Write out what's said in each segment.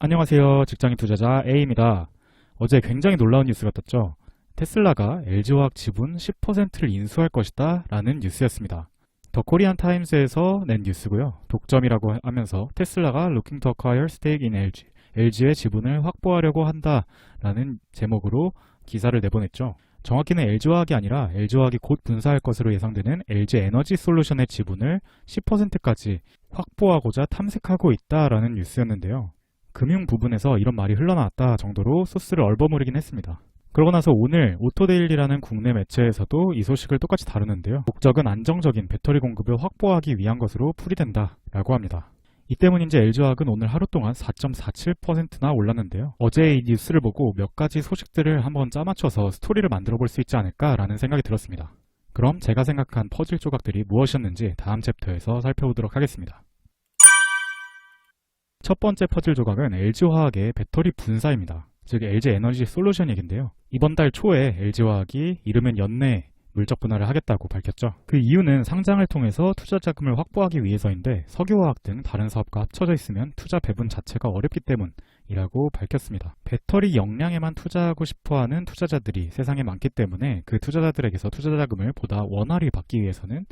안녕하세요. 직장인 투자자 A입니다. 어제 굉장히 놀라운 뉴스가 떴죠. 테슬라가 LG화학 지분 10%를 인수할 것이다 라는 뉴스였습니다. 더 코리안 타임스에서 낸 뉴스고요. 독점이라고 하면서 테슬라가 Looking to acquire stake in LG, LG의 지분을 확보하려고 한다 라는 제목으로 기사를 내보냈죠. 정확히는 LG화학이 아니라 LG화학이 곧 분사할 것으로 예상되는 LG에너지솔루션의 지분을 10%까지 확보하고자 탐색하고 있다라는 뉴스였는데요. 금융 부분에서 이런 말이 흘러나왔다 정도로 소스를 얼버무리긴 했습니다. 그러고 나서 오늘 오토데일리라는 국내 매체에서도 이 소식을 똑같이 다루는데요. 목적은 안정적인 배터리 공급을 확보하기 위한 것으로 풀이된다 라고 합니다. 이 때문인지 LG화학은 오늘 하루 동안 4.47%나 올랐는데요. 어제 이 뉴스를 보고 몇 가지 소식들을 한번 짜맞춰서 스토리를 만들어 볼 수 있지 않을까라는 생각이 들었습니다. 그럼 제가 생각한 퍼즐 조각들이 무엇이었는지 다음 챕터에서 살펴보도록 하겠습니다. 첫 번째 퍼즐 조각은 LG화학의 배터리 분사입니다. 즉 LG에너지솔루션 얘긴데요. 이번 달 초에 LG화학이 이르면 연내 물적 분할을 하겠다고 밝혔죠. 그 이유는 상장을 통해서 투자 자금을 확보하기 위해서인데 석유화학 등 다른 사업과 합쳐져 있으면 투자 배분 자체가 어렵기 때문이라고 밝혔습니다. 배터리 역량에만 투자하고 싶어하는 투자자들이 세상에 많기 때문에 그 투자자들에게서 투자 자금을 보다 원활히 받기 위해서는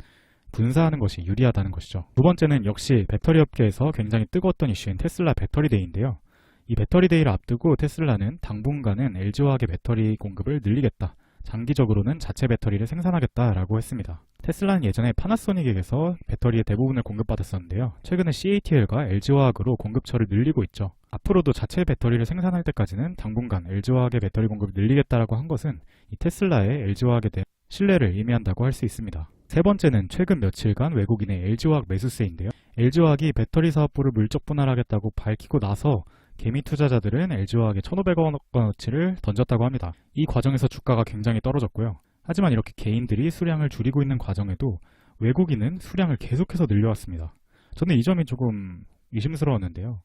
분사하는 것이 유리하다는 것이죠. 두 번째는 역시 배터리 업계에서 굉장히 뜨거웠던 이슈인 테슬라 배터리데이인데요. 이 배터리데이를 앞두고 테슬라는 당분간은 LG화학의 배터리 공급을 늘리겠다. 장기적으로는 자체 배터리를 생산하겠다라고 했습니다. 테슬라는 예전에 파나소닉에게서 배터리의 대부분을 공급받았었는데요. 최근에 CATL과 LG화학으로 공급처를 늘리고 있죠. 앞으로도 자체 배터리를 생산할 때까지는 당분간 LG화학의 배터리 공급을 늘리겠다라고 한 것은 이 테슬라의 LG화학에 대한 신뢰를 의미한다고 할 수 있습니다. 세 번째는 최근 며칠간 외국인의 LG화학 매수세인데요. LG화학이 배터리 사업부를 물적 분할하겠다고 밝히고 나서 개미 투자자들은 LG화학에 1,500억원어치를 던졌다고 합니다. 이 과정에서 주가가 굉장히 떨어졌고요. 하지만 이렇게 개인들이 수량을 줄이고 있는 과정에도 외국인은 수량을 계속해서 늘려왔습니다. 저는 이 점이 조금 의심스러웠는데요.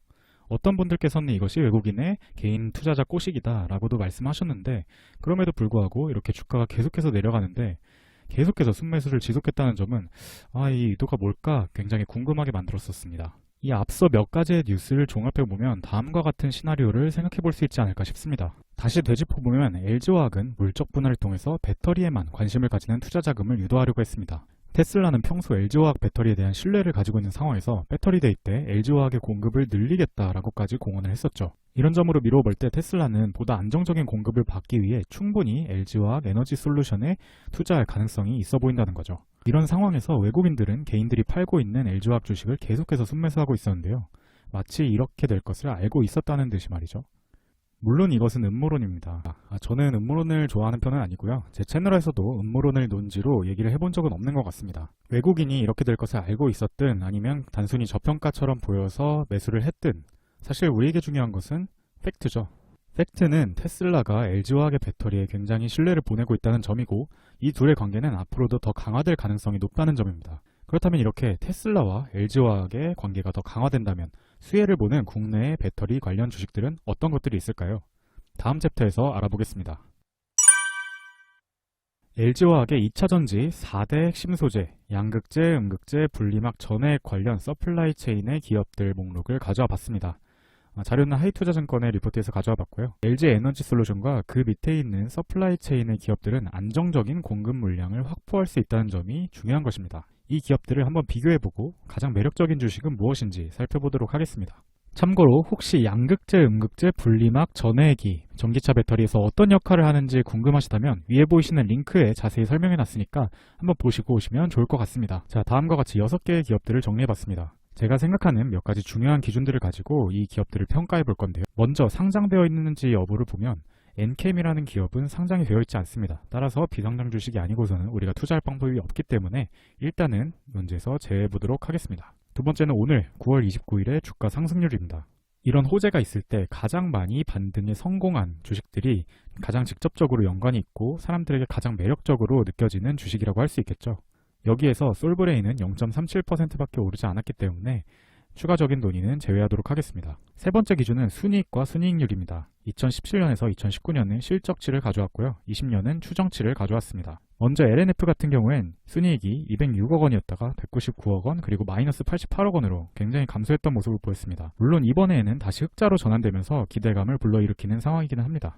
어떤 분들께서는 이것이 외국인의 개인 투자자 꼬시기다 라고도 말씀하셨는데 그럼에도 불구하고 이렇게 주가가 계속해서 내려가는데 계속해서 순매수를 지속했다는 점은 이 의도가 뭘까 굉장히 궁금하게 만들었었습니다. 이 앞서 몇 가지의 뉴스를 종합해보면 다음과 같은 시나리오를 생각해볼 수 있지 않을까 싶습니다. 다시 되짚어보면 LG화학은 물적 분할을 통해서 배터리에만 관심을 가지는 투자 자금을 유도하려고 했습니다. 테슬라는 평소 LG화학 배터리에 대한 신뢰를 가지고 있는 상황에서 배터리데이 때 LG화학의 공급을 늘리겠다라고까지 공언을 했었죠. 이런 점으로 미루어 볼 때 테슬라는 보다 안정적인 공급을 받기 위해 충분히 LG화학 에너지솔루션에 투자할 가능성이 있어 보인다는 거죠. 이런 상황에서 외국인들은 개인들이 팔고 있는 LG화학 주식을 계속해서 순매수하고 있었는데요. 마치 이렇게 될 것을 알고 있었다는 듯이 말이죠. 물론 이것은 음모론입니다. 저는 음모론을 좋아하는 편은 아니고요. 제 채널에서도 음모론을 논지로 얘기를 해본 적은 없는 것 같습니다. 외국인이 이렇게 될 것을 알고 있었든 아니면 단순히 저평가처럼 보여서 매수를 했든 사실 우리에게 중요한 것은 팩트죠. 팩트는 테슬라가 LG화학의 배터리에 굉장히 신뢰를 보내고 있다는 점이고 이 둘의 관계는 앞으로도 더 강화될 가능성이 높다는 점입니다. 그렇다면 이렇게 테슬라와 LG화학의 관계가 더 강화된다면 수혜를 보는 국내의 배터리 관련 주식들은 어떤 것들이 있을까요? 다음 챕터에서 알아보겠습니다. LG화학의 2차전지 4대 핵심 소재, 양극재, 음극재, 분리막 전해액 관련 서플라이 체인의 기업들 목록을 가져와 봤습니다. 자료는 하이투자증권의 리포트에서 가져와 봤고요. LG에너지솔루션과 그 밑에 있는 서플라이 체인의 기업들은 안정적인 공급 물량을 확보할 수 있다는 점이 중요한 것입니다. 이 기업들을 한번 비교해보고 가장 매력적인 주식은 무엇인지 살펴보도록 하겠습니다. 참고로 혹시 양극재, 음극재, 분리막, 전해기, 전기차 배터리에서 어떤 역할을 하는지 궁금하시다면 위에 보이시는 링크에 자세히 설명해놨으니까 한번 보시고 오시면 좋을 것 같습니다. 자, 다음과 같이 6개의 기업들을 정리해봤습니다. 제가 생각하는 몇 가지 중요한 기준들을 가지고 이 기업들을 평가해 볼 건데요. 먼저 상장되어 있는지 여부를 보면 엔캠이라는 기업은 상장이 되어 있지 않습니다. 따라서 비상장 주식이 아니고서는 우리가 투자할 방법이 없기 때문에 일단은 문제에서 제외해보도록 하겠습니다. 두 번째는 오늘 9월 29일의 주가 상승률입니다. 이런 호재가 있을 때 가장 많이 반등에 성공한 주식들이 가장 직접적으로 연관이 있고 사람들에게 가장 매력적으로 느껴지는 주식이라고 할 수 있겠죠. 여기에서 솔브레인은 0.37%밖에 오르지 않았기 때문에 추가적인 논의는 제외하도록 하겠습니다. 세 번째 기준은 순이익과 순이익률입니다. 2017년에서 2019년은 실적치를 가져왔고요. 20년은 추정치를 가져왔습니다. 먼저 LNF 같은 경우엔 순이익이 206억 원이었다가 199억 원 그리고 마이너스 88억 원으로 굉장히 감소했던 모습을 보였습니다. 물론 이번에는 다시 흑자로 전환되면서 기대감을 불러일으키는 상황이기는 합니다.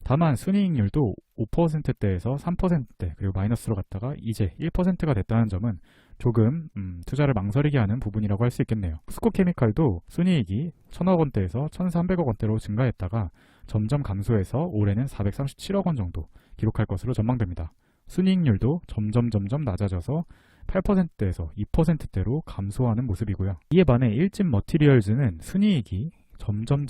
다만 순이익률도 5%대에서 3%대 그리고 마이너스로 갔다가 이제 1%가 됐다는 점은 조금 투자를 망설이게 하는 부분이라고 할 수 있겠네요. 포스코케미칼도 순이익이 1000억 원대에서 1300억 원대로 증가했다가 점점 감소해서 올해는 437억 원 정도 기록할 것으로 전망됩니다. 순이익률도 점점 낮아져서 8%대에서 2%대로 감소하는 모습이고요. 이에 반해 일진 머티리얼즈는 순이익이 점점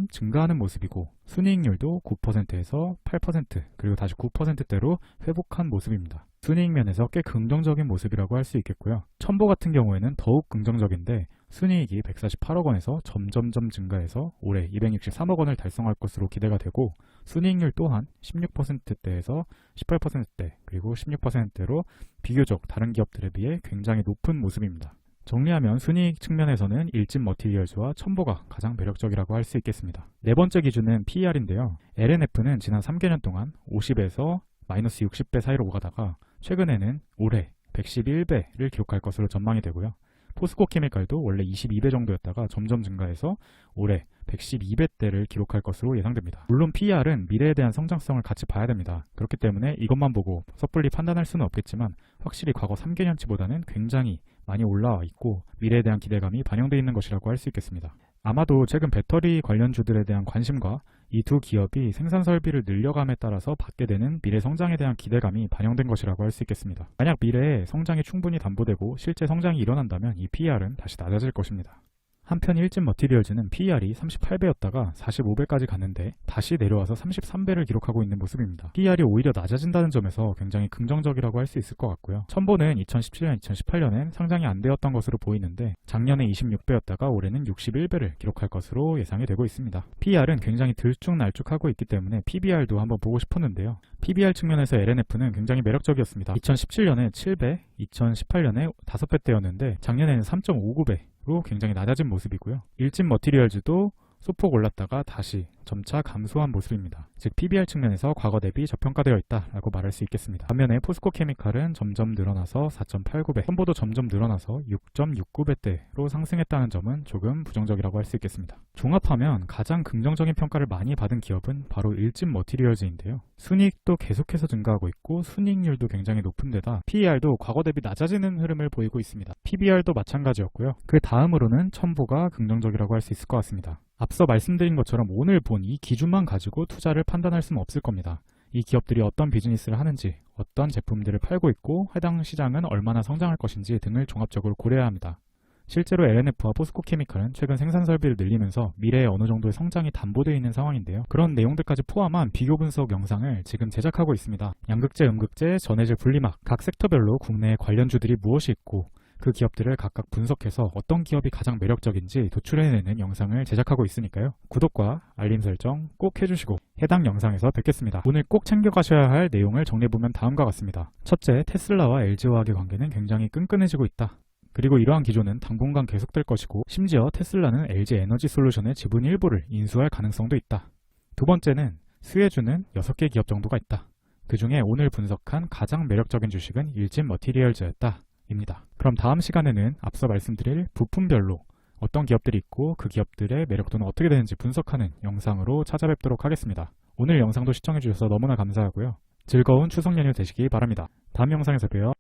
증가하는 모습이고 순이익률도 9%에서 8% 그리고 다시 9%대로 회복한 모습입니다. 순이익 면에서 꽤 긍정적인 모습이라고 할 수 있겠고요. 첨보 같은 경우에는 더욱 긍정적인데 순이익이 148억 원에서 점점 증가해서 올해 263억 원을 달성할 것으로 기대가 되고 순이익률 또한 16%대에서 18%대 그리고 16%대로 비교적 다른 기업들에 비해 굉장히 높은 모습입니다. 정리하면 순이익 측면에서는 일진 머티리얼즈와 첨보가 가장 매력적이라고 할 수 있겠습니다. 네 번째 기준은 PER인데요. LNF는 지난 3개년 동안 50에서 마이너스 60배 사이로 오가다가 최근에는 올해 111배를 기록할 것으로 전망이 되고요. 포스코케미칼도 원래 22배 정도였다가 점점 증가해서 올해 112배대를 기록할 것으로 예상됩니다. 물론 PER은 미래에 대한 성장성을 같이 봐야 됩니다. 그렇기 때문에 이것만 보고 섣불리 판단할 수는 없겠지만 확실히 과거 3개년치보다는 굉장히 많이 올라와 있고 미래에 대한 기대감이 반영되어 있는 것이라고 할 수 있겠습니다. 아마도 최근 배터리 관련주들에 대한 관심과 이 두 기업이 생산 설비를 늘려감에 따라서 받게 되는 미래 성장에 대한 기대감이 반영된 것이라고 할 수 있겠습니다. 만약 미래에 성장이 충분히 담보되고 실제 성장이 일어난다면 이 PER은 다시 낮아질 것입니다. 한편 일진 머티리얼즈는 PER이 38배였다가 45배까지 갔는데 다시 내려와서 33배를 기록하고 있는 모습입니다. PER이 오히려 낮아진다는 점에서 굉장히 긍정적이라고 할 수 있을 것 같고요. 첨보는 2017년, 2018년엔 상장이 안 되었던 것으로 보이는데 작년에 26배였다가 올해는 61배를 기록할 것으로 예상이 되고 있습니다. PER은 굉장히 들쭉날쭉하고 있기 때문에 PBR도 한번 보고 싶었는데요. PBR 측면에서 LNF는 굉장히 매력적이었습니다. 2017년에 7배, 2018년에 5배대였는데 작년에는 3.59배 굉장히 낮아진 모습이고요. 일진 머티리얼즈도 소폭 올랐다가 다시 점차 감소한 모습입니다. 즉 PBR 측면에서 과거 대비 저평가되어 있다라고 말할 수 있겠습니다. 반면에 포스코케미칼은 점점 늘어나서 4.89배, 첨보도 점점 늘어나서 6.69배대로 상승했다는 점은 조금 부정적이라고 할 수 있겠습니다. 종합하면 가장 긍정적인 평가를 많이 받은 기업은 바로 일진 머티리얼즈인데요. 순이익도 계속해서 증가하고 있고 순이익률도 굉장히 높은 데다 PER도 과거 대비 낮아지는 흐름을 보이고 있습니다. PBR도 마찬가지였고요. 그 다음으로는 첨보가 긍정적이라고 할 수 있을 것 같습니다. 앞서 말씀드린 것처럼 오늘 본 이 기준만 가지고 투자를 판단할 수는 없을 겁니다. 이 기업들이 어떤 비즈니스를 하는지, 어떤 제품들을 팔고 있고 해당 시장은 얼마나 성장할 것인지 등을 종합적으로 고려해야 합니다. 실제로 LNF와 포스코케미칼은 최근 생산 설비를 늘리면서 미래에 어느 정도의 성장이 담보되어 있는 상황인데요. 그런 내용들까지 포함한 비교 분석 영상을 지금 제작하고 있습니다. 양극재, 음극재, 전해질 분리막, 각 섹터별로 국내의 관련주들이 무엇이 있고 그 기업들을 각각 분석해서 어떤 기업이 가장 매력적인지 도출해내는 영상을 제작하고 있으니까요. 구독과 알림 설정 꼭 해주시고 해당 영상에서 뵙겠습니다. 오늘 꼭 챙겨가셔야 할 내용을 정리해보면 다음과 같습니다. 첫째, 테슬라와 LG화학의 관계는 굉장히 끈끈해지고 있다. 그리고 이러한 기조는 당분간 계속될 것이고 심지어 테슬라는 LG에너지솔루션의 지분 일부를 인수할 가능성도 있다. 두 번째는 수혜주는 6개 기업 정도가 있다. 그 중에 오늘 분석한 가장 매력적인 주식은 일진 머티리얼즈였다. 입니다. 그럼 다음 시간에는 앞서 말씀드릴 부품별로 어떤 기업들이 있고 그 기업들의 매력도는 어떻게 되는지 분석하는 영상으로 찾아뵙도록 하겠습니다. 오늘 영상도 시청해주셔서 너무나 감사하고요. 즐거운 추석 연휴 되시기 바랍니다. 다음 영상에서 봬요.